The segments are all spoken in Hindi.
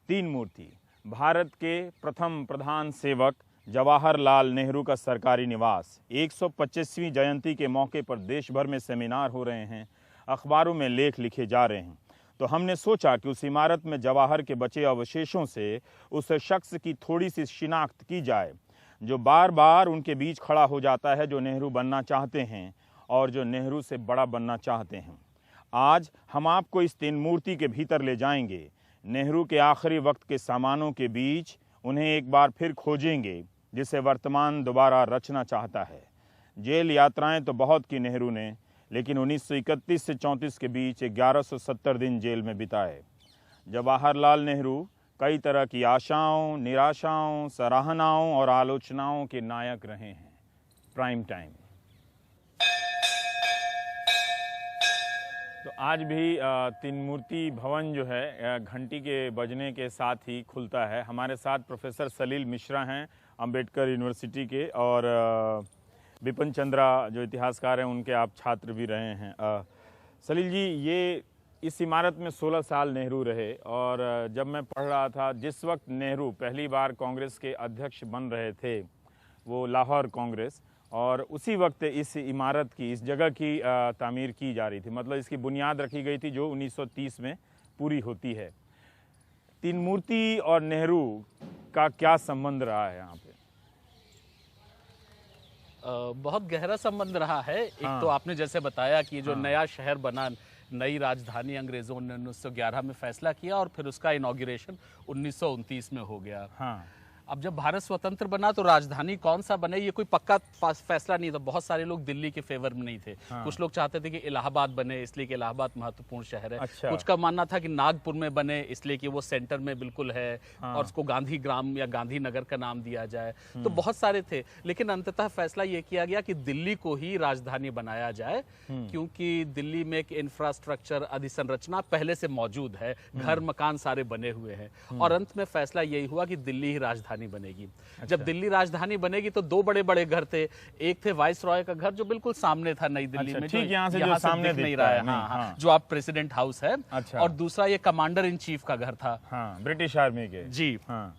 तीन मूर्ति, भारत के प्रथम प्रधान सेवक जवाहरलाल नेहरू का सरकारी निवास। 125वीं जयंती के मौके पर देश भर में सेमिनार हो रहे हैं, अखबारों में लेख लिखे जा रहे हैं। तो हमने सोचा कि उस इमारत में जवाहर के बचे अवशेषों से उस शख्स की थोड़ी सी शिनाख्त की जाए, जो बार बार उनके बीच खड़ा हो जाता है, जो नेहरू बनना चाहते हैं और जो नेहरू से बड़ा बनना चाहते हैं। आज हम आपको इस तीन मूर्ति के भीतर ले जाएंगे। नेहरू के आखिरी वक्त के सामानों के बीच उन्हें एक बार फिर खोजेंगे, जिसे वर्तमान दोबारा रचना चाहता है। जेल यात्राएं तो बहुत की नेहरू ने, लेकिन 1931 से 34 के बीच 1170 दिन जेल में बिताए। जवाहरलाल नेहरू कई तरह की आशाओं, निराशाओं, सराहनाओं और आलोचनाओं के नायक रहे हैं। Prime time. तो आज भी तीन मूर्ति भवन जो है घंटी के बजने के साथ ही खुलता है। हमारे साथ प्रोफेसर सलील मिश्रा हैं अंबेडकर यूनिवर्सिटी के, और बिपिन चंद्रा जो इतिहासकार हैं, उनके आप छात्र भी रहे हैं। सलील जी, ये इस इमारत में 16 साल नेहरू रहे, और जब मैं पढ़ रहा था, जिस वक्त नेहरू पहली बार कांग्रेस के अध्यक्ष बन रहे थे, वो लाहौर कांग्रेस, और उसी वक्त इस इमारत की, इस जगह की तामीर की जा रही थी। मतलब इसकी बुनियाद रखी गई थी, जो 1930 में पूरी होती है। तीन मूर्ति और नेहरू का क्या संबंध रहा है यहाँ पे? बहुत गहरा संबंध रहा है। एक तो आपने जैसे बताया कि जो नया शहर बना, नई राजधानी अंग्रेजों ने 1911 में फैसला किया, और फिर उसका इनॉग्रेशन 1929 में हो गया। अब जब भारत स्वतंत्र बना तो राजधानी कौन सा बने, ये कोई पक्का फैसला नहीं था। बहुत सारे लोग दिल्ली के फेवर में नहीं थे। कुछ लोग चाहते थे कि इलाहाबाद बने, इसलिए कि इलाहाबाद महत्वपूर्ण शहर है। अच्छा। कुछ का मानना था कि नागपुर में बने, इसलिए कि वो सेंटर में बिल्कुल है, और उसको गांधी ग्राम या गांधी नगर का नाम दिया जाए। तो बहुत सारे थे, लेकिन अंततः फैसला ये किया गया कि दिल्ली को ही राजधानी बनाया जाए, क्योंकि दिल्ली में एक इंफ्रास्ट्रक्चर, अधिसंरचना पहले से मौजूद है, घर मकान सारे बने हुए हैं, और अंत में फैसला यही हुआ कि दिल्ली ही राजधानी बनेगी। अच्छा। जब दिल्ली राजधानी बनेगी तो दो बड़े बड़े घर थे। एक थे वाइस रॉय का घर, जो बिल्कुल सामने था नई दिल्ली में, ठीक यहाँ से जो सामने दिख नहीं रहा है, जो आप प्रेसिडेंट हाउस है। अच्छा। और दूसरा ये कमांडर इन चीफ का घर था, ब्रिटिश आर्मी के। जी।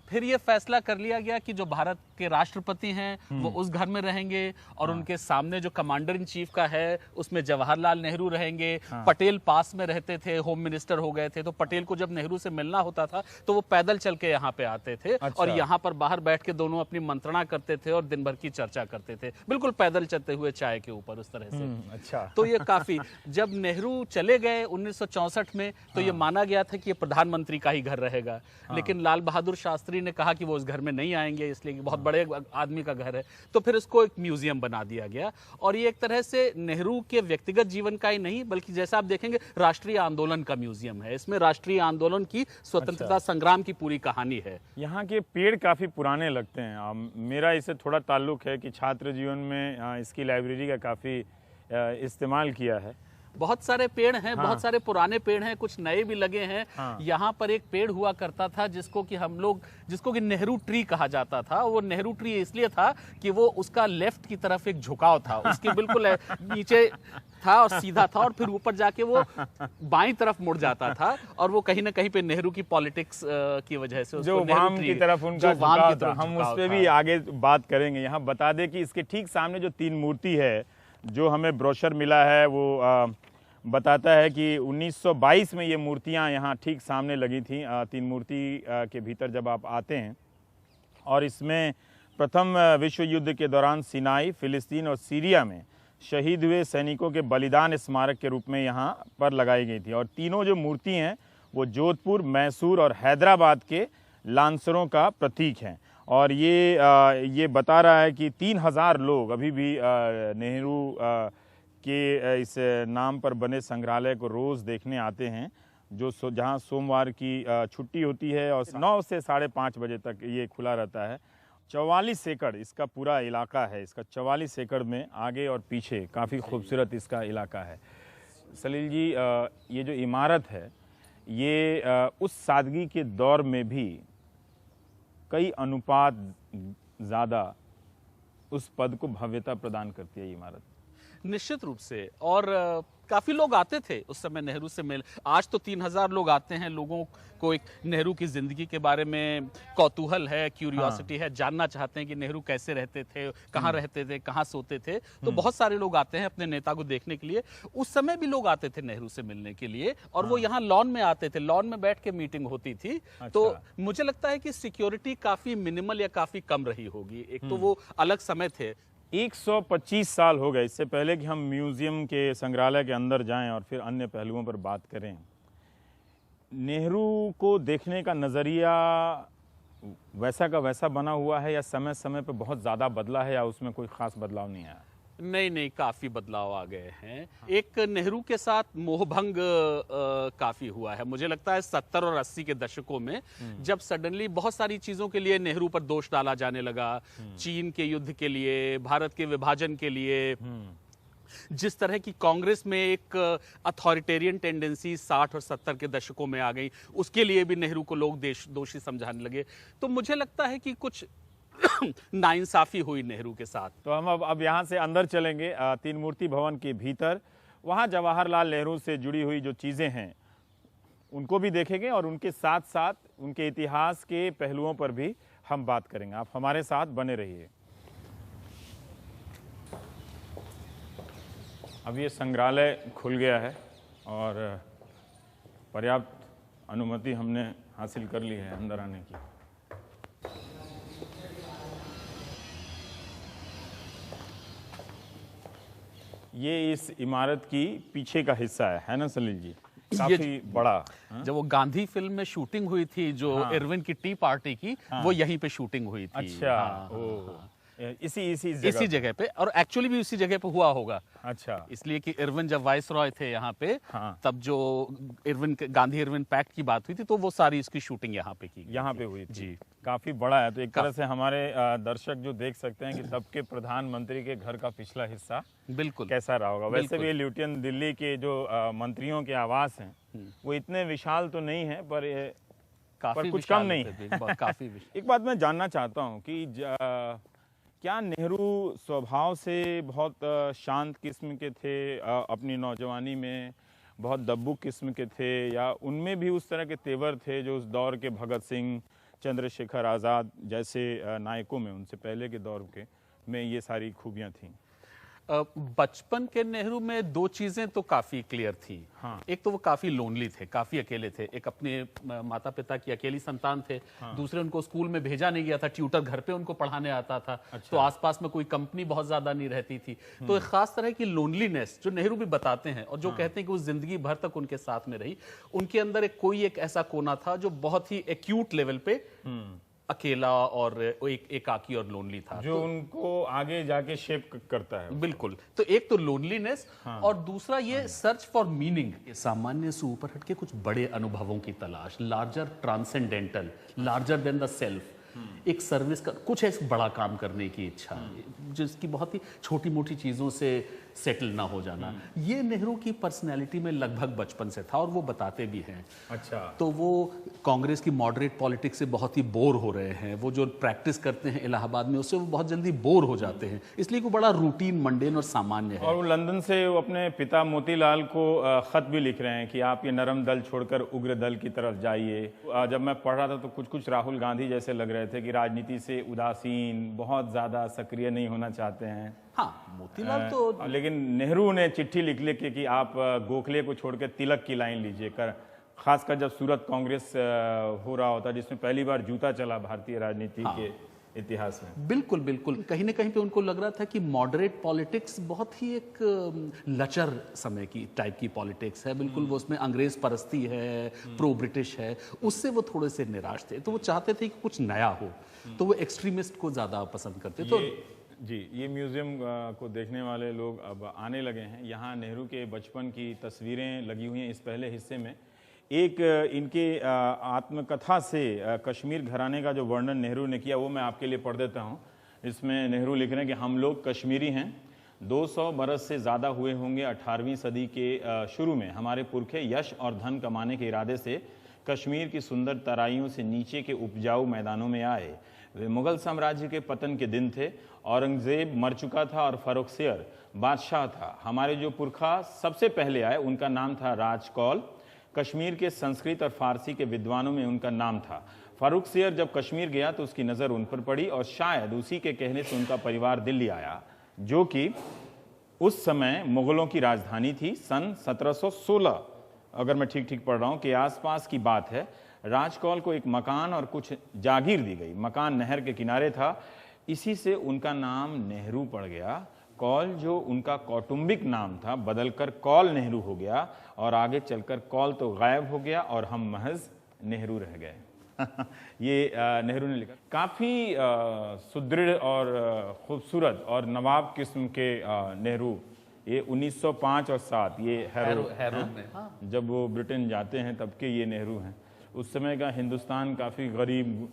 फिर ये फैसला कर लिया गया कि जो भारत के राष्ट्रपति हैं वो उस घर में रहेंगे, और उनके सामने जो कमांडर इन चीफ का है उसमें जवाहरलाल नेहरू रहेंगे। पटेल पास में रहते थे, होम मिनिस्टर हो गए थे, तो पटेल को जब नेहरू से मिलना होता था तो वो पैदल चल के यहाँ पे आते थे। अच्छा। और यहाँ पर बाहर बैठ के दोनों अपनी मंत्रणा करते थे और दिन भर की चर्चा करते थे, बिल्कुल पैदल चलते हुए चाय के ऊपर, उस तरह से। अच्छा। तो ये काफी, जब नेहरू चले गए 1964 में, तो ये माना गया था कि ये प्रधानमंत्री का ही घर रहेगा। लेकिन लाल बहादुर शास्त्री ने कहा कि वो उस घर में नहीं आएंगे, इसलिए कि बहुत बड़े आदमी का घर है। तो फिर इसको एक म्यूजियम बना दिया गया, और ये एक तरह से नेहरू के व्यक्तिगत जीवन का ही नहीं, बल्कि जैसा आप देखेंगे राष्ट्रीय आंदोलन का म्यूजियम है। इसमें राष्ट्रीय आंदोलन की, स्वतंत्रता संग्राम की पूरी कहानी है। यहाँ के पेड़ काफी पुराने लगते हैं। मेरा इससे थोड़ा ताल्लुक है कि छात्र जीवन में इसकी लाइब्रेरी का काफी इस्तेमाल किया है। बहुत सारे पेड़ हैं, बहुत सारे पुराने पेड़ हैं, कुछ नए भी लगे हैं। यहाँ पर एक पेड़ हुआ करता था जिसको कि नेहरू ट्री कहा जाता था। वो नेहरू ट्री इसलिए था कि वो उसका लेफ्ट की तरफ एक झुकाव था, उसके बिल्कुल नीचे था और सीधा था, और फिर ऊपर जाके वो बाईं तरफ मुड़ जाता था, और वो कहीं ना कहीं पे नेहरू की पॉलिटिक्स की वजह से जो वाम की तरफ उनका झुकाव था। हम उस पर भी आगे बात करेंगे। यहाँ बता दें कि इसके ठीक सामने जो तीन मूर्ति है, जो हमें ब्रोशर मिला है, वो बताता है कि 1922 में ये मूर्तियां यहाँ ठीक सामने लगी थी। तीन मूर्ति के भीतर जब आप आते हैं, और इसमें प्रथम विश्व युद्ध के दौरान सिनाई, फिलिस्तीन और सीरिया में शहीद हुए सैनिकों के बलिदान स्मारक के रूप में यहाँ पर लगाई गई थी। और तीनों जो मूर्ति हैं वो जोधपुर, मैसूर और हैदराबाद के लांसरों का प्रतीक हैं। और ये बता रहा है कि 3000 लोग अभी भी नेहरू के इस नाम पर बने संग्रहालय को रोज़ देखने आते हैं, जो जहां सोमवार की छुट्टी होती है, और 9 से 5:30 बजे तक ये खुला रहता है। 44 एकड़ इसका पूरा इलाका है। इसका 44 एकड़ में आगे और पीछे काफ़ी खूबसूरत इसका इलाका है। सलील जी, ये जो इमारत है, ये उस सादगी के दौर में भी कई अनुपात ज़्यादा उस पद को भव्यता प्रदान करती है ये इमारत। निश्चित रूप से। और काफी लोग आते थे उस समय नेहरू से मिल। आज तो 3000 लोग आते हैं। लोगों को एक नेहरू की जिंदगी के बारे में कौतूहल है, क्यूरियोसिटी है, जानना चाहते हैं कि नेहरू कैसे रहते थे, कहाँ रहते थे, कहाँ सोते थे। तो बहुत सारे लोग आते हैं अपने नेता को देखने के लिए। उस समय भी लोग आते थे नेहरू से मिलने के लिए, और वो यहाँ लॉन में आते थे, लॉन में बैठ के मीटिंग होती थी। तो मुझे लगता है कि सिक्योरिटी काफी मिनिमल या काफी कम रही होगी। एक तो वो अलग समय थे। 125 साल हो गए। इससे पहले कि हम म्यूजियम के संग्रहालय के अंदर जाएं और फिर अन्य पहलुओं पर बात करें, नेहरू को देखने का नज़रिया वैसा का वैसा बना हुआ है या समय समय पर बहुत ज़्यादा बदला है, या उसमें कोई ख़ास बदलाव नहीं आया? नहीं, काफी बदलाव आ गए हैं। एक नेहरू के साथ मोहभंग काफी हुआ है। मुझे लगता है 70 और 80 के दशकों में जब सडनली बहुत सारी चीजों के लिए नेहरू पर दोष डाला जाने लगा, चीन के युद्ध के लिए, भारत के विभाजन के लिए, जिस तरह की कांग्रेस में एक अथॉरिटेरियन टेंडेंसी 60 और 70 के दशकों में आ गई, उसके लिए भी नेहरू को लोग दोषी समझाने लगे। तो मुझे लगता है कि कुछ नाइंसाफी हुई नेहरू के साथ। तो हम अब यहाँ से अंदर चलेंगे, तीन मूर्ति भवन के भीतर। वहाँ जवाहरलाल नेहरू से जुड़ी हुई जो चीज़ें हैं उनको भी देखेंगे, और उनके साथ साथ उनके इतिहास के पहलुओं पर भी हम बात करेंगे। आप हमारे साथ बने रहिए। अब ये संग्रहालय खुल गया है और पर्याप्त अनुमति हमने हासिल कर ली है अंदर आने की। ये इस इमारत की पीछे का हिस्सा है ना सलील जी? काफी बड़ा। जब वो गांधी फिल्म में शूटिंग हुई थी जो इरविन की टी पार्टी की, वो यहीं पे शूटिंग हुई थी। अच्छा। इसी जगह पे, और एक्चुअली भी उसी जगह पे हुआ होगा। अच्छा। इसलिए कि इरविन जब वाइसरॉय थे यहाँ पे, तब जो गांधी इरविन पैक्ट की बात हुई थी, तो वो सारी इसकी शूटिंग यहाँ पे की, यहाँ पे हुई थी। जी, काफी बड़ा है। तो एक तरह से हमारे दर्शक जो देख सकते हैं कि तब के प्रधानमंत्री के घर का पिछला हिस्सा बिल्कुल कैसा रहा होगा। वैसे भी ल्यूटियन दिल्ली के जो मंत्रियों के आवास हैं वो इतने विशाल तो नहीं है, पर कुछ कम नहीं है। काफी एक बात मैं जानना चाहता हूँ कि क्या नेहरू स्वभाव से बहुत शांत किस्म के थे, अपनी नौजवानी में बहुत दब्बू किस्म के थे, या उनमें भी उस तरह के तेवर थे जो उस दौर के भगत सिंह, चंद्रशेखर आज़ाद जैसे नायकों में, उनसे पहले के दौर के में ये सारी खूबियाँ थीं? बचपन के नेहरू में दो चीजें तो काफी क्लियर थी। एक तो वो काफी लोनली थे, काफी अकेले थे। एक अपने माता पिता की अकेली संतान थे। दूसरे, उनको स्कूल में भेजा नहीं गया था, ट्यूटर घर पे उनको पढ़ाने आता था। अच्छा। तो आसपास में कोई कंपनी बहुत ज्यादा नहीं रहती थी। तो एक खास तरह की लोनलीनेस जो नेहरू भी बताते हैं, और जो कहते हैं कि वो जिंदगी भर तक उनके साथ में रही, उनके अंदर एक ऐसा कोना था जो बहुत ही एक्यूट लेवल पे अकेला और एकाकी और लोनली था, जो उनको आगे जाके शेप करता है। बिल्कुल। तो एक तो लोनलीनेस, और दूसरा ये सर्च फॉर मीनिंग, सामान्य से ऊपर हटके कुछ बड़े अनुभवों की तलाश, larger transcendental, larger than the self, एक सर्विस का कुछ ऐसा बड़ा काम करने की इच्छा, जिसकी बहुत ही छोटी मोटी चीजों से सेटल ना हो जाना, ये नेहरू की पर्सनैलिटी में लगभग बचपन से था, और वो बताते भी हैं। अच्छा। तो वो कांग्रेस की मॉडरेट पॉलिटिक्स से बहुत ही बोर हो रहे हैं। वो जो प्रैक्टिस करते हैं इलाहाबाद में, उससे वो बहुत जल्दी बोर हो जाते हैं, इसलिए वो बड़ा रूटीन, मंडेन और सामान्य है। और वो लंदन से वो अपने पिता मोतीलाल को खत भी लिख रहे हैं कि आप ये नरम दल छोड़कर उग्र दल की तरफ जाइए। जब मैं पढ़ रहा था तो कुछ राहुल गांधी जैसे लग रहे थे कि राजनीति से उदासीन, बहुत ज्यादा सक्रिय नहीं होना चाहते हैं। हाँ, मोतीलाल तो, लेकिन नेहरू ने चिट्ठी लिख के कि आप गोखले को छोड़कर तिलक की लाइन लीजिए, खासकर जब सूरत कांग्रेस हो रहा होता, जिसमें पहली बार जूता चला भारतीय राजनीति के इतिहास में। बिल्कुल बिल्कुल। कहीं ना कहीं पे उनको लग रहा था कि मॉडरेट पॉलिटिक्स बहुत ही एक लचर समय की टाइप की पॉलिटिक्स है। बिल्कुल वो उसमें अंग्रेज परस्ती है, प्रो ब्रिटिश है, उससे वो थोड़े से निराश थे। तो वो चाहते थे कि कुछ नया हो, तो वो एक्सट्रीमिस्ट को ज़्यादा पसंद करते। तो जी, ये म्यूज़ियम को देखने वाले लोग अब आने लगे हैं। यहाँ नेहरू के बचपन की तस्वीरें लगी हुई हैं इस पहले हिस्से में। एक इनके आत्मकथा से कश्मीर घराने का जो वर्णन नेहरू ने किया वो मैं आपके लिए पढ़ देता हूँ। इसमें नेहरू लिख रहे हैं कि हम लोग कश्मीरी हैं, 200 बरस से ज़्यादा हुए होंगे 18वीं सदी के शुरू में हमारे पुरखे यश और धन कमाने के इरादे से कश्मीर की सुंदर तराइयों से नीचे के उपजाऊ मैदानों में आए। वे मुगल साम्राज्य के पतन के दिन थे। औरंगजेब मर चुका था और फर्रुखसियर बादशाह था। हमारे जो पुरखा सबसे पहले आए उनका नाम था राजकौल। कश्मीर के संस्कृत और फारसी के विद्वानों में उनका नाम था। फर्रुखसियर जब कश्मीर गया तो उसकी नज़र उन पर पड़ी और शायद उसी के कहने से उनका परिवार दिल्ली आया, जो कि उस समय मुगलों की राजधानी थी। सन 1716, अगर मैं ठीक पढ़ रहा हूँ, के आसपास की बात है। राजकौल को एक मकान और कुछ जागीर दी गई। मकान नहर के किनारे था, इसी से उनका नाम नेहरू पड़ गया। कौल जो उनका कौटुंबिक नाम था बदलकर कौल नेहरू हो गया और आगे चलकर कौल तो गायब हो गया और हम महज नेहरू रह गए। ये नेहरू ने लिखा। काफ़ी सुदृढ़ और खूबसूरत और नवाब किस्म के नेहरू। ये 1905 और 7 ये हैरो में, जब वो ब्रिटेन जाते हैं तब के ये नेहरू हैं। उस समय का हिंदुस्तान काफ़ी गरीब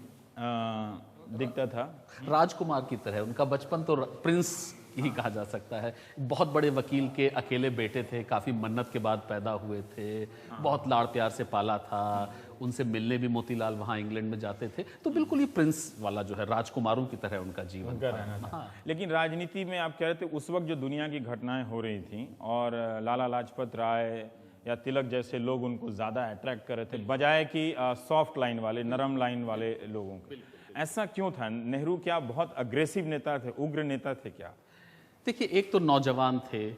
दिखता था। राजकुमार की तरह उनका बचपन तो प्रिंस ही कहा जा सकता है। बहुत बड़े वकील के अकेले बेटे थे, काफ़ी मन्नत के बाद पैदा हुए थे, बहुत लाड़ प्यार से पाला था। उनसे मिलने भी मोतीलाल वहाँ इंग्लैंड में जाते थे। तो बिल्कुल ही प्रिंस वाला जो है राजकुमारों की तरह उनका जीवन था। लेकिन राजनीति में आप कह रहे थे उस वक्त जो दुनिया की घटनाएं हो रही थी और लाला लाजपत राय या तिलक जैसे लोग उनको ज़्यादा अट्रैक्ट कर रहे थे बजाय कि सॉफ्ट लाइन वाले, नरम लाइन वाले लोगों के। ऐसा क्यों था? नेहरू क्या बहुत अग्रेसिव नेता थे, उग्र नेता थे क्या? देखिए, एक तो नौजवान थे।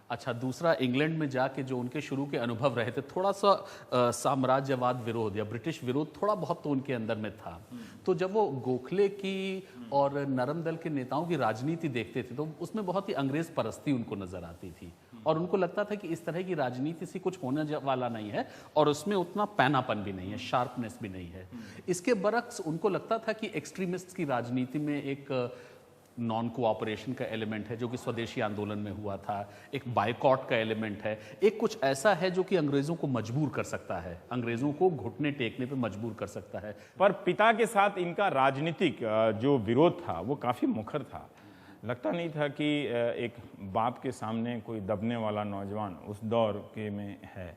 अच्छा, दूसरा इंग्लैंड में जाके जो उनके शुरू के अनुभव रहे थे, थोड़ा सा साम्राज्यवाद विरोध या ब्रिटिश विरोध थोड़ा बहुत तो उनके अंदर में था। तो जब वो गोखले की और नरम दल के नेताओं की राजनीति देखते थे तो उसमें बहुत ही अंग्रेज परस्ती उनको नजर आती थी और उनको लगता था कि इस तरह की राजनीति से कुछ होने वाला नहीं है और उसमें उतना पैनापन भी नहीं है, शार्पनेस भी नहीं है। इसके बरक्स उनको लगता था कि एक्सट्रीमिस्ट की राजनीति में एक नॉन कोऑपरेशन का एलिमेंट है जो कि स्वदेशी आंदोलन में हुआ था, एक बायकॉट का एलिमेंट है, एक कुछ ऐसा है जो कि अंग्रेजों को मजबूर कर सकता है, अंग्रेजों को घुटने टेकने पे मजबूर कर सकता है। पर पिता के साथ इनका राजनीतिक जो विरोध था वो काफ़ी मुखर था। लगता नहीं था कि एक बाप के सामने कोई दबने वाला नौजवान उस दौर के में है,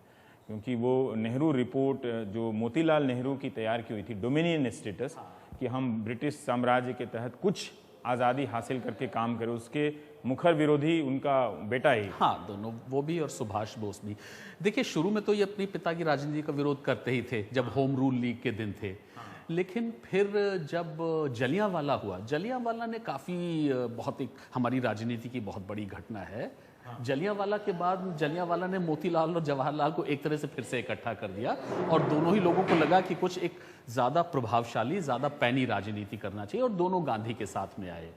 क्योंकि वो नेहरू रिपोर्ट जो मोतीलाल नेहरू की तैयार की हुई थी, डोमिनियन स्टेटस, कि हम ब्रिटिश साम्राज्य के तहत कुछ आज़ादी हासिल करके काम करें, उसके मुखर विरोधी उनका बेटा ही। हाँ, दोनों, वो भी और सुभाष बोस भी। देखिए, शुरू में तो ये अपनी पिता की राजनीति का विरोध करते ही थे जब होम रूल लीग के दिन थे। लेकिन फिर जब जलियांवाला हुआ, जलियांवाला ने काफ़ी बहुत एक हमारी राजनीति की बहुत बड़ी घटना है। जलियांवाला के बाद जलियांवाला ने मोतीलाल और जवाहरलाल को एक तरह से फिर से इकट्ठा कर दिया और दोनों ही लोगों को लगा कि कुछ एक ज़्यादा प्रभावशाली, ज़्यादा पैनी राजनीति करना चाहिए और दोनों गांधी के साथ में आए।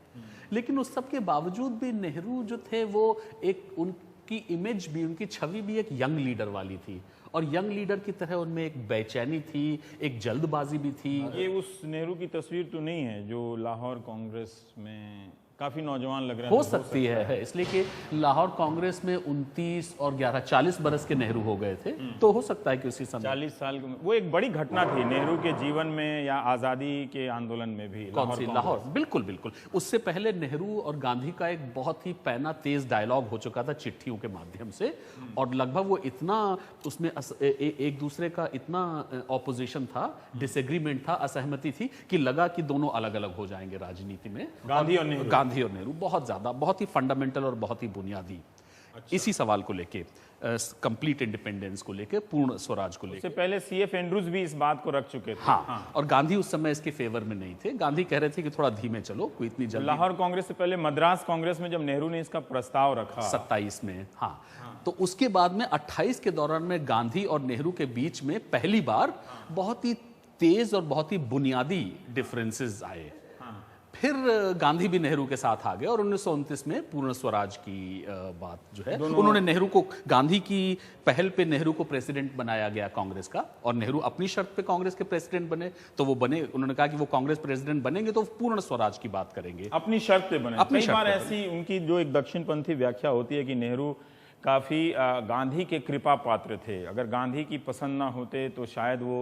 लेकिन उस सब के बावजूद भी नेहरू जो थे वो एक, उनकी इमेज भी, उनकी छवि भी एक यंग लीडर वाली थी और यंग लीडर की तरह उनमें एक बेचैनी थी, एक जल्दबाजी भी थी। ये उस नेहरू की तस्वीर तो नहीं है जो लाहौर कांग्रेस में काफी नौजवान लग रहे हैं। हो सकती है, इसलिए कि लाहौर कांग्रेस में 29 और 11 40 बरस के नेहरू हो गए थे, तो हो सकता है कि उसी समय 40 साल की वो एक बड़ी घटना थी नेहरू के जीवन में या आज़ादी के आंदोलन में भी। कौन सी? लाहौर। बिल्कुल बिल्कुल। उससे पहले नेहरू और गांधी का एक बहुत ही पैना तेज डायलॉग हो चुका था चिट्ठियों के माध्यम से और लगभग वो इतना उसमें एक दूसरे का इतना ऑपोजिशन था, डिसएग्रीमेंट था, असहमति थी कि लगा कि दोनों अलग अलग हो जाएंगे राजनीति में। गांधी और नेहरू बहुत ज्यादा, बहुत ही फंडामेंटल और बहुत ही बुनियादी। इसी सवाल को लेके, कंप्लीट इंडिपेंडेंस को लेके, पूर्ण स्वराज को लेके, उससे पहले सीएफ एंड्रूज भी इस बात को रख चुके थे। हाँ, और गांधी उस समय इसके फेवर में नहीं थे। गांधी कह रहे थे कि थोड़ा धीमे चलो, कोई इतनी जल्दी। लाहौर कांग्रेस से पहले मद्रास कांग्रेस में जब नेहरू ने इसका प्रस्ताव रखा 27 में, हाँ, तो उसके बाद में 28 के दौरान में गांधी और नेहरू के बीच में पहली बार बहुत ही तेज और बहुत ही बुनियादी डिफरेंसेस आए। फिर गांधी भी नेहरू के साथ आ गए और 1929 में पूर्ण स्वराज की बात जो है, उन्होंने नेहरू को, गांधी की पहल पे नेहरू को प्रेसिडेंट बनाया गया कांग्रेस का और नेहरू अपनी शर्त पे कांग्रेस के प्रेसिडेंट बने, तो वो बने। उन्होंने कहा कि वो कांग्रेस प्रेसिडेंट बनेंगे तो पूर्ण स्वराज की बात करेंगे, अपनी शर्त पे बने। कई बार ऐसी उनकी जो एक दक्षिणपंथी व्याख्या होती है कि नेहरू काफी गांधी के कृपा पात्र थे, अगर गांधी की पसंद ना होते तो शायद वो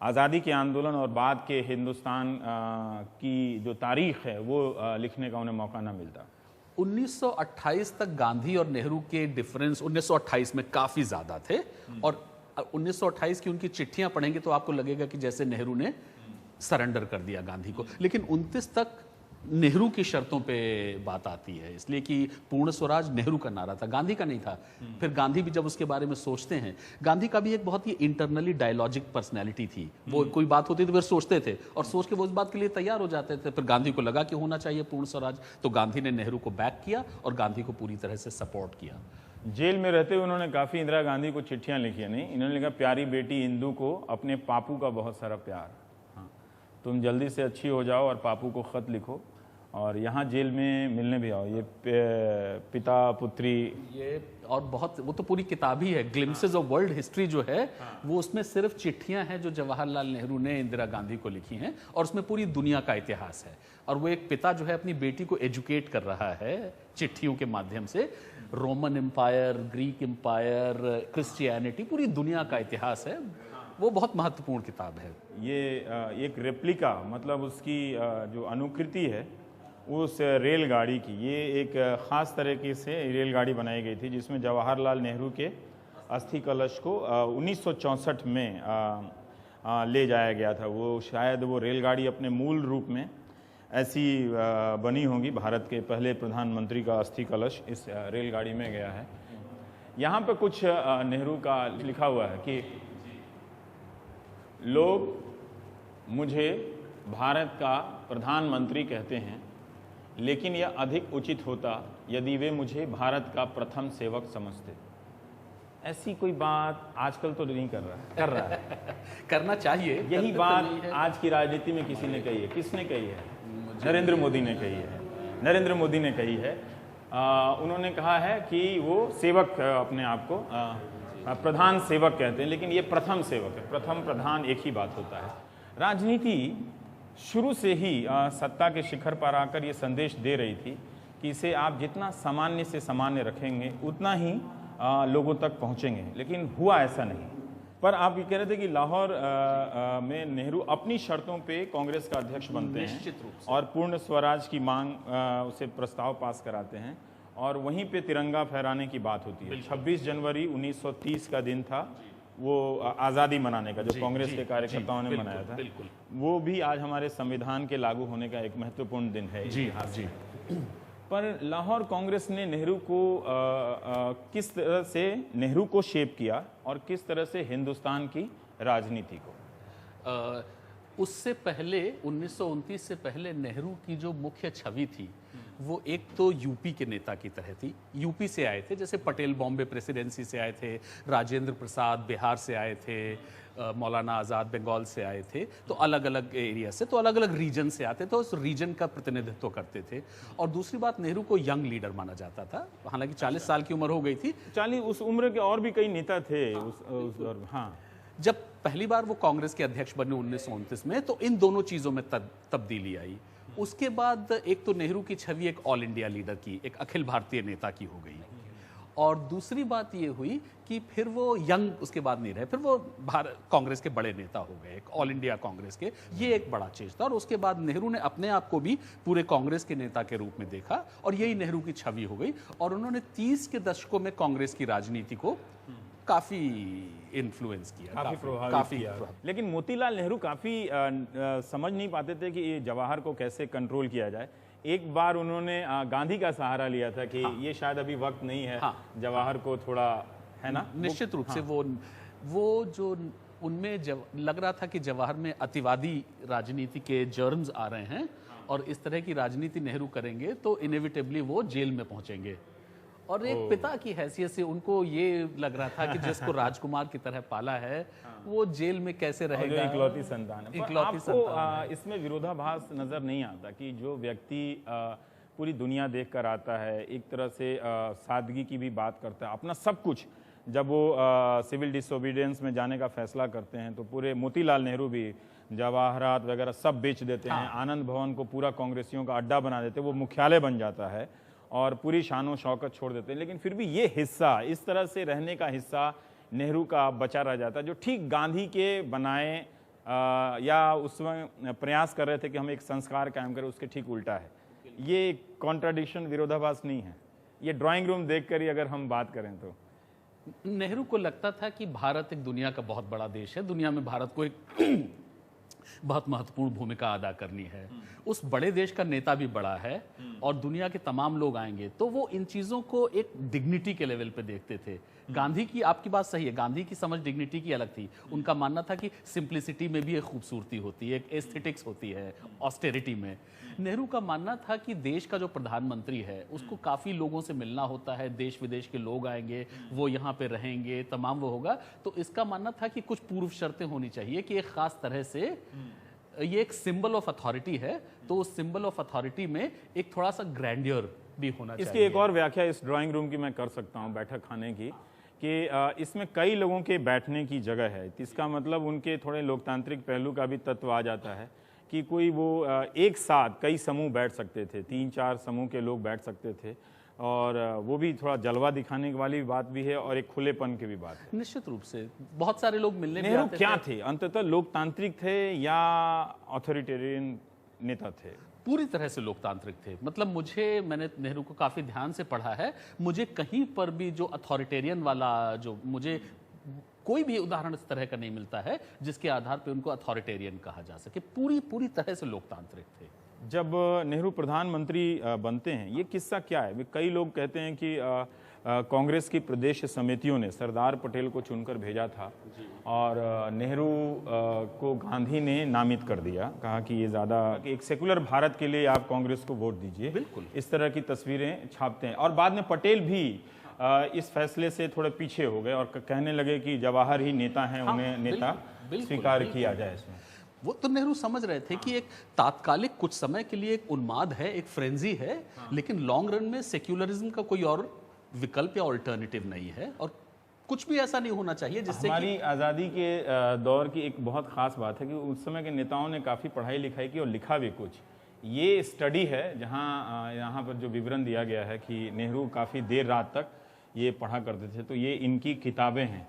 आज़ादी के आंदोलन और बाद के हिंदुस्तान की जो तारीख है वो लिखने का उन्हें मौका ना मिलता। 1928 तक गांधी और नेहरू के डिफरेंस 1928 में काफ़ी ज़्यादा थे और 1928 की उनकी चिट्ठियां पढ़ेंगे तो आपको लगेगा कि जैसे नेहरू ने सरेंडर कर दिया गांधी को। लेकिन 29 तक नेहरू की शर्तों पे बात आती है, इसलिए कि पूर्ण स्वराज नेहरू का नारा था, गांधी का नहीं था। फिर गांधी भी जब उसके बारे में सोचते हैं, गांधी का भी एक बहुत ही इंटरनली डायलॉजिक पर्सनैलिटी थी। वो कोई बात होती थी फिर सोचते थे और सोच के वो उस बात के लिए तैयार हो जाते थे। फिर गांधी को लगा कि होना चाहिए पूर्ण स्वराज, तो गांधी ने नेहरू को बैक किया और गांधी को पूरी तरह से सपोर्ट किया। जेल में रहते हुए उन्होंने काफ़ी इंदिरा गांधी को चिट्ठियां लिखी नहीं, इन्होंने लिखा, प्यारी बेटी इंदू को अपने पापू का बहुत सारा प्यार, हाँ, तुम जल्दी से अच्छी हो जाओ और पापू को खत लिखो और यहाँ जेल में मिलने भी आओ। ये पिता पुत्री, ये और बहुत, वो तो पूरी किताब ही है, ग्लिम्सेस ऑफ वर्ल्ड हिस्ट्री जो है, वो उसमें सिर्फ चिट्ठियां हैं जो जवाहरलाल नेहरू ने इंदिरा गांधी को लिखी हैं और उसमें पूरी दुनिया का इतिहास है। और वो एक पिता जो है अपनी बेटी को एजुकेट कर रहा है चिट्ठियों के माध्यम से। Roman empire, Greek empire, Christianity, पूरी दुनिया का इतिहास है। वो बहुत महत्वपूर्ण किताब है। ये एक रेप्लिका, मतलब उसकी जो अनुकृति है उस रेलगाड़ी की, ये एक ख़ास तरीके से रेलगाड़ी बनाई गई थी जिसमें जवाहरलाल नेहरू के अस्थि कलश को 1964 में ले जाया गया था। वो शायद वो रेलगाड़ी अपने मूल रूप में ऐसी बनी होगी। भारत के पहले प्रधानमंत्री का अस्थि कलश इस रेलगाड़ी में गया है। यहाँ पे कुछ नेहरू का लिखा हुआ है कि लोग मुझे भारत का प्रधानमंत्री कहते हैं, लेकिन यह अधिक उचित होता यदि वे मुझे भारत का प्रथम सेवक समझते। ऐसी कोई बात आजकल तो नहीं कर रहा है करना चाहिए। यही बात आज की राजनीति में किसी ने कही है। किसने कही है? नरेंद्र मोदी ने कही है। नरेंद्र मोदी ने कही है। उन्होंने कहा है कि वो सेवक अपने आप को प्रधान सेवक कहते हैं, लेकिन ये प्रथम सेवक है। प्रथम प्रधान एक ही बात होता है। राजनीति शुरू से ही सत्ता के शिखर पर आकर ये संदेश दे रही थी कि इसे आप जितना सामान्य से सामान्य रखेंगे उतना ही लोगों तक पहुंचेंगे, लेकिन हुआ ऐसा नहीं। पर आप ये कह रहे थे कि लाहौर में नेहरू अपनी शर्तों पे कांग्रेस का अध्यक्ष बनते हैं और पूर्ण स्वराज की मांग उसे प्रस्ताव पास कराते हैं और वहीं पे तिरंगा फहराने की बात होती है। 26 जनवरी 1930 का दिन था, वो आज़ादी मनाने का, जो कांग्रेस के कार्यकर्ताओं ने मनाया था। वो भी आज हमारे संविधान के लागू होने का एक महत्वपूर्ण दिन है। जी हाँ जी। पर लाहौर कांग्रेस ने नेहरू को किस तरह से नेहरू को शेप किया और किस तरह से हिंदुस्तान की राजनीति को? उससे पहले 1929 से पहले नेहरू की जो मुख्य छवि थी वो एक तो यूपी के नेता की तरह थी। यूपी से आए थे, जैसे पटेल बॉम्बे प्रेसिडेंसी से आए थे, राजेंद्र प्रसाद बिहार से आए थे, मौलाना आज़ाद बंगाल से आए थे। तो अलग अलग एरिया से, तो अलग अलग रीजन से आते थे, उस रीजन का प्रतिनिधित्व करते थे। और दूसरी बात, नेहरू को यंग लीडर माना जाता था, हालांकि 40 साल की उम्र हो गई थी। 40 उस उम्र के और भी कई नेता थे उस दौर। हाँ, जब पहली बार वो कांग्रेस के अध्यक्ष बने 1929 में, तो इन दोनों चीज़ों में तब्दीली आई। उसके बाद एक तो नेहरू की छवि एक ऑल इंडिया लीडर की, एक अखिल भारतीय नेता की हो गई, और दूसरी बात ये हुई कि फिर वो यंग उसके बाद नहीं रहे, फिर वो भारत कांग्रेस के बड़े नेता हो गए, एक ऑल इंडिया कांग्रेस के। ये एक बड़ा चेंज था। और उसके बाद नेहरू ने अपने आप को भी पूरे कांग्रेस के नेता के रूप में देखा और यही नेहरू की छवि हो गई। और उन्होंने 30 के दशकों में कांग्रेस की राजनीति को काफी इन्फ्लुएंस किया, काफी प्रभावित किया। लेकिन मोतीलाल नेहरू काफी समझ नहीं पाते थे कि ये जवाहर को कैसे कंट्रोल किया जाए। एक बार उन्होंने गांधी का सहारा लिया था कि ये शायद अभी वक्त नहीं है, जवाहर को थोड़ा, है ना, निश्चित रूप से वो जो उनमें लग रहा था कि जवाहर में अतिवादी राजनीति के जर्म्स आ रहे हैं और इस तरह की राजनीति नेहरू करेंगे तो इनएविटेबली वो जेल में पहुंचेंगे। और एक पिता की हैसियत से उनको ये लग रहा था कि जिसको राजकुमार की तरह पाला है वो जेल में कैसे रहेगा, इकलौती संतान है। आपको इसमें विरोधाभास नजर नहीं आता कि जो व्यक्ति पूरी दुनिया देख कर आता है, एक तरह से सादगी की भी बात करता है, अपना सब कुछ, जब वो सिविल डिसोबीडियंस में जाने का फैसला करते हैं तो पूरे मोतीलाल नेहरू भी जवाहरात वगैरह सब बेच देते हैं, आनंद भवन को पूरा कांग्रेसियों का अड्डा बना देते हैं, वो मुख्यालय बन जाता है और पूरी शानो शौकत छोड़ देते हैं। लेकिन फिर भी ये हिस्सा, इस तरह से रहने का हिस्सा नेहरू का बचा रह जाता है, जो ठीक गांधी के बनाए या उसमें प्रयास कर रहे थे कि हम एक संस्कार कायम करें, उसके ठीक उल्टा है। ये कॉन्ट्राडिक्शन, विरोधाभास नहीं है। ये ड्राइंग रूम देखकर ही अगर हम बात करें तो नेहरू को लगता था कि भारत एक दुनिया का बहुत बड़ा देश है, दुनिया में भारत को एक बहुत महत्वपूर्ण भूमिका अदा करनी है। उस बड़े देश का नेता भी बड़ा है और दुनिया के तमाम लोग आएंगे, तो वो इन चीज़ों को एक डिग्निटी के लेवल पे देखते थे। गांधी की, आपकी बात सही है, गांधी की समझ डिग्निटी की अलग थी। उनका मानना था कि सिंप्लिसिटी में भी एक खूबसूरती होती है, एक एस्थेटिक्स होती है ऑस्टेरिटी में। नेहरू का मानना था कि देश का जो प्रधानमंत्री है उसको काफ़ी लोगों से मिलना होता है, देश विदेश के लोग आएंगे, वो यहाँ पे रहेंगे, तमाम वो होगा। तो इसका मानना था कि कुछ पूर्व शर्तें होनी चाहिए कि एक ख़ास तरह से ये एक सिंबल ऑफ अथॉरिटी है, तो उस सिंबल ऑफ अथॉरिटी में एक थोड़ा सा ग्रैंडियर भी होना चाहिए। इसकी एक और व्याख्या इस ड्राइंग रूम की मैं कर सकता हूँ, बैठक खाने की, कि इसमें कई लोगों के बैठने की जगह है। इसका मतलब उनके थोड़े लोकतांत्रिक पहलू का भी तत्व आ जाता है कि कोई वो एक साथ कई समूह बैठ सकते थे, 3-4 समूह के लोग बैठ सकते थे, और वो भी थोड़ा जलवा दिखाने वाली बात भी है और एक खुलेपन की भी बात है। निश्चित रूप से बहुत सारे लोग मिलने भी नेहरू आते क्या थे? अंततः लोकतांत्रिक थे या ऑथोरिटेरियन नेता थे? पूरी तरह से लोकतांत्रिक थे। मतलब मैंने नेहरू को काफ़ी ध्यान से पढ़ा है, मुझे कहीं पर भी जो अथॉरिटेरियन वाला, जो मुझे कोई भी उदाहरण इस तरह का नहीं मिलता है जिसके आधार पे उनको अथॉरिटेरियन कहा जा सके। पूरी तरह से लोकतांत्रिक थे। जब नेहरू प्रधानमंत्री बनते हैं, ये किस्सा क्या है? कई लोग कहते हैं कि कांग्रेस की प्रदेश समितियों ने सरदार पटेल को चुनकर भेजा था और नेहरू को गांधी ने नामित कर दिया, कहा कि ये ज़्यादा एक सेकुलर भारत के लिए आप कांग्रेस को वोट दीजिए। बिल्कुल इस तरह की तस्वीरें छापते हैं। और बाद में पटेल भी इस फैसले से थोड़े पीछे हो गए और कहने लगे कि जवाहर ही नेता हैं, उन्हें नेता स्वीकार किया जाए इसमें। वो तो नेहरू समझ रहे थे कि एक तात्कालिक कुछ समय के लिए एक उन्माद है, एक फ्रेंजी है, लेकिन लॉन्ग रन में सेक्युलरिज्म का कोई और विकल्प या ऑल्टरनेटिव नहीं है, और कुछ भी ऐसा नहीं होना चाहिए जिससे हमारी आज़ादी के दौर की एक बहुत ख़ास बात है कि उस समय के नेताओं ने काफ़ी पढ़ाई लिखाई की और लिखा भी कुछ। ये स्टडी है जहाँ यहाँ पर जो विवरण दिया गया है कि नेहरू काफ़ी देर रात तक ये पढ़ा करते थे, तो ये इनकी किताबें हैं।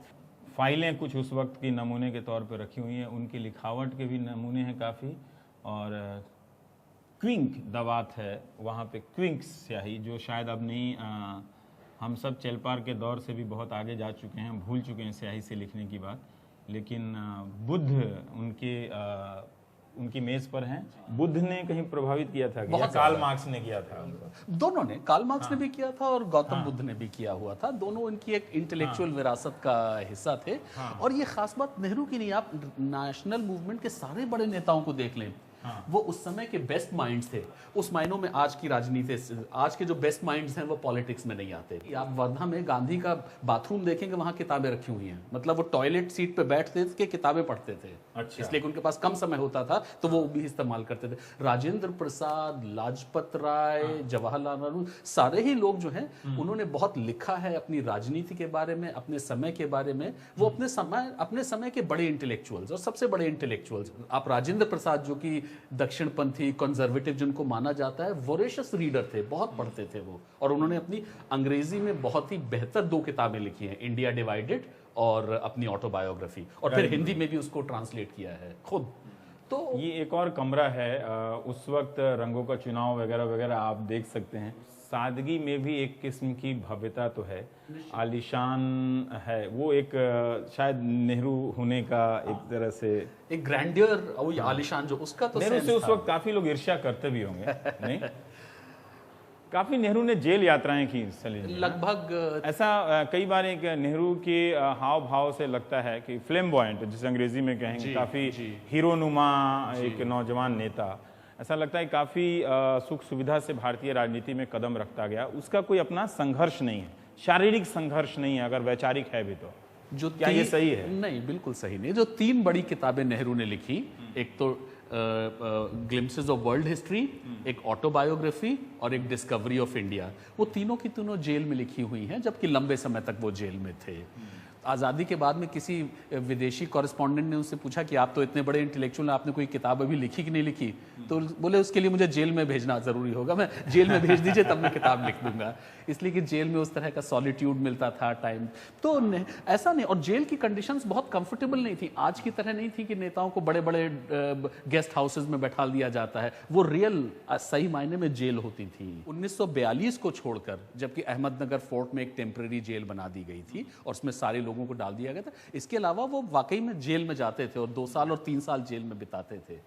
फाइलें कुछ उस वक्त की नमूने के तौर पर रखी हुई हैं, उनकी लिखावट के भी नमूने हैं काफ़ी। और क्विंक दवात है वहाँ पे, क्विंक स्याही, जो शायद अब नहीं, हम सब चेलपार के दौर से भी बहुत आगे जा चुके हैं, भूल चुके हैं स्याही से लिखने की बात। लेकिन बुद्ध उनकी मेज पर हैं। बुद्ध ने कहीं प्रभावित किया था या कार्ल मार्क्स ने किया था? दोनों ने, कार्ल मार्क्स ने भी किया था और गौतम बुद्ध ने भी किया हुआ था। दोनों इनकी एक इंटेलेक्चुअल विरासत का हिस्सा थे। और ये खास बात नेहरू की नहीं, आप नेशनल मूवमेंट के सारे बड़े नेताओं को देख लें, वो उस समय के बेस्ट माइंड्स थे। उस मायनों में आज की राजनीति, आज के जो बेस्ट माइंड्स हैं वो पॉलिटिक्स में नहीं आते। आप वर्धा में गांधी का बाथरूम देखेंगे, वहां किताबें रखी हुई हैं। मतलब वो टॉयलेट सीट पे बैठते थे, किताबें पढ़ते थे। अच्छा। इसलिए कि उनके पास कम समय होता था तो वो भी इस्तेमाल करते थे। राजेंद्र प्रसाद, लाजपत राय, जवाहरलाल नेहरू, सारे ही लोग जो हैं उन्होंने बहुत लिखा है अपनी राजनीति के बारे में, अपने समय के बारे में। वो अपने समय के बड़े इंटेलेक्चुअल्स और सबसे बड़े इंटेलेक्चुअल्स, आप राजेंद्र प्रसाद जो कि दक्षिणपंथी कंजर्वेटिव जिनको माना जाता है, वोरेशियस रीडर थे, बहुत पढ़ते थे वो। और उन्होंने अपनी अंग्रेजी में बहुत ही बेहतर 2 किताबें लिखी हैं, इंडिया डिवाइडेड और अपनी ऑटोबायोग्राफी, और फिर हिंदी में भी उसको ट्रांसलेट किया है खुद। तो ये एक और कमरा है, उस वक्त रंगों का चुनाव वगैरह वगैरह आप देख सकते हैं। सादगी में भी एक किस्म की भव्यता तो है, आलीशान है वो, एक शायद नेहरू होने का एक तरह से एक ग्रैंडियर और आलीशान जो उसका तो नेहरू से उस वक्त काफी लोग ईर्ष्या करते भी होंगे नहीं? काफी नेहरू ने जेल यात्राएं की लगभग। ऐसा कई बार एक नेहरू के हाव भाव से लगता है कि फ्लेम्बॉयंट, जिसे अंग्रेजी में कहेंगे, काफी हीरोनुमा एक नौजवान नेता। ऐसा लगता है काफ़ी सुख सुविधा से भारतीय राजनीति में कदम रखता गया। उसका कोई अपना संघर्ष नहीं है, शारीरिक संघर्ष नहीं है, अगर वैचारिक है भी तो। जो क्या ये सही है? नहीं, बिल्कुल सही नहीं। जो 3 बड़ी किताबें नेहरू ने लिखी, एक तो ग्लिम्पसेस ऑफ वर्ल्ड हिस्ट्री, एक ऑटोबायोग्राफी और एक डिस्कवरी ऑफ इंडिया, वो तीनों की तीनों जेल में लिखी हुई हैं, जबकि लंबे समय तक वो जेल में थे। आज़ादी के बाद में किसी विदेशी कॉरेस्पॉन्डेंट ने उनसे पूछा कि आप तो इतने बड़े इंटेलेक्चुअल, आपने कोई किताब अभी लिखी कि नहीं लिखी? तो बोले उसके लिए मुझे जेल में भेजना ज़रूरी होगा, मैं जेल में भेज दीजिए तब मैं किताब लिख दूंगा। इसलिए कि जेल में उस तरह का सॉलिट्यूड मिलता था, टाइम तो ऐसा नहीं। और जेल की कंडीशंस बहुत कंफर्टेबल नहीं थी, आज की तरह नहीं थी कि नेताओं को बड़े बड़े गेस्ट हाउसेज में बैठा दिया जाता है। वो रियल सही मायने में जेल होती थी। 1942 को छोड़कर, जबकि अहमदनगर फोर्ट में एक टेम्परेरी जेल बना दी गई थी और उसमें सारे लोगों को डाल दिया गया था। इसके अलावा वो वाकई में जेल में जाते थे और 2 साल और 3 साल जेल में बिताते थे।